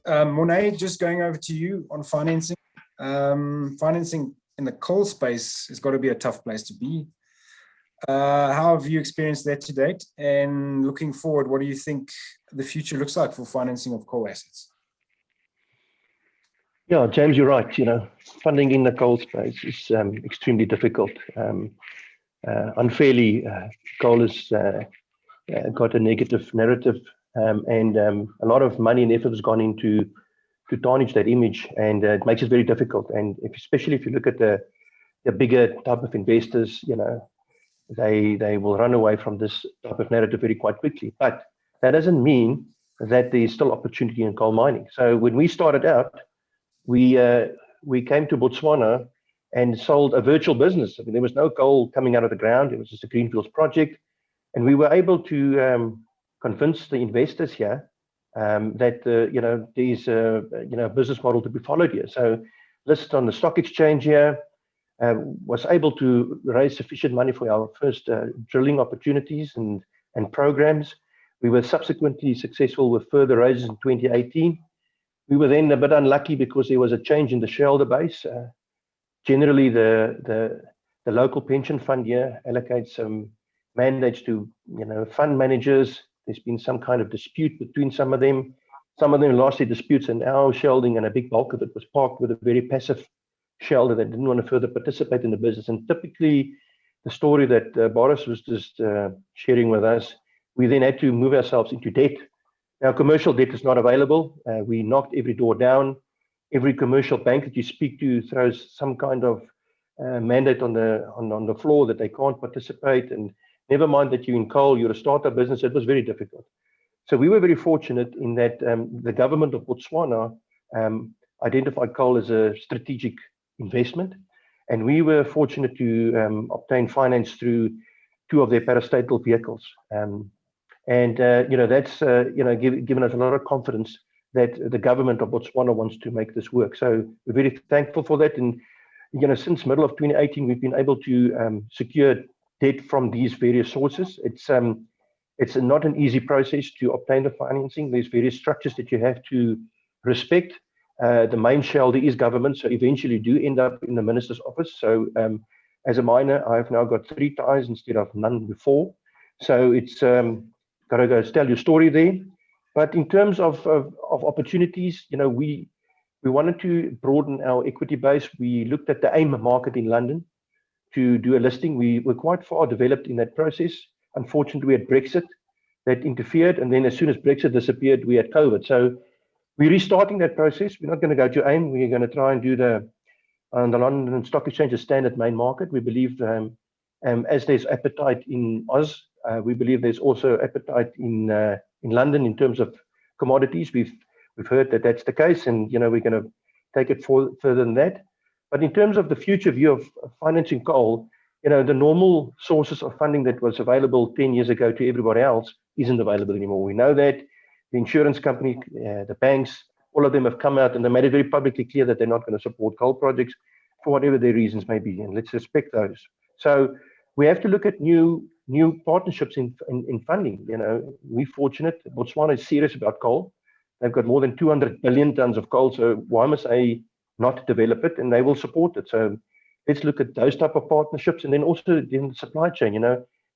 Mornay, just going over to you on financing. Financing in the coal space has got to be a tough place to be. How have you experienced that to date? And looking forward, what do you think the future looks like for financing of coal assets? Yeah, James, you're right. Funding in the coal space is extremely difficult. Unfairly, coal has got a negative narrative, and a lot of money and effort has gone into to tarnish that image, and it makes it very difficult. And especially if you look at the bigger type of investors, they will run away from this type of narrative very quite quickly. But that doesn't mean that there's still opportunity in coal mining. So when we started out, we came to Botswana and sold a virtual business. I mean, there was no coal coming out of the ground. It was just a greenfields project. And we were able to convince the investors here that there's a business model to be followed here. So listed on the stock exchange here, was able to raise sufficient money for our first drilling opportunities and programs. We were subsequently successful with further raises in 2018. We were then a bit unlucky because there was a change in the shareholder base. Generally, the local pension fund here allocates some mandates to fund managers. There's been some kind of dispute between some of them. Some of them lost their disputes, and our shareholding and a big bulk of it was parked with a very passive shareholder that didn't want to further participate in the business. And typically, the story that Boris was just sharing with us, we then had to move ourselves into debt. Now, commercial debt is not available. We knocked every door down. Every commercial bank that you speak to throws some kind of mandate on the floor that they can't participate. And never mind that you're in coal, you're a startup business. It was very difficult. So we were very fortunate in that the government of Botswana identified coal as a strategic investment. And we were fortunate to obtain finance through two of their parastatal vehicles. That's given us a lot of confidence that the government of Botswana wants to make this work. So we're very thankful for that. And since middle of 2018, we've been able to secure debt from these various sources. It's not an easy process to obtain the financing. There's various structures that you have to respect. The main shareholder is government, so eventually do end up in the minister's office. So as a miner, I've now got 3 ties instead of none before. So it's got to go tell your story there. But in terms of opportunities, we wanted to broaden our equity base. We looked at the AIM market in London to do a listing. We were quite far developed in that process. Unfortunately, we had Brexit that interfered. And then as soon as Brexit disappeared, we had COVID. So we're restarting that process. We're not going to go to AIM. We're going to try and do the London Stock Exchange, a standard main market. We believe as there's appetite in Oz, we believe there's also appetite in London in terms of commodities. We've heard that that's the case, and we're going to take it further than that. But in terms of the future view of financing coal, the normal sources of funding that was available 10 years ago to everybody else isn't available anymore. We know that the insurance company, the banks, all of them have come out and they made it very publicly clear that they're not going to support coal projects for whatever their reasons may be, and let's respect those. So we have to look at new partnerships in funding. We're fortunate. Botswana is serious about coal. They've got more than 200 billion tons of coal. So why must they not develop it? And they will support it. So let's look at those type of partnerships. And then also in the supply chain,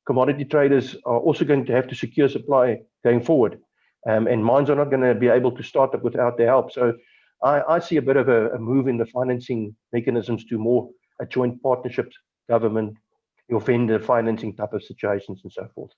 commodity traders are also going to have to secure supply going forward. And mines are not going to be able to start up without their help. So I see a bit of a move in the financing mechanisms to more joint partnerships, government, your vendor financing type of situations and so forth.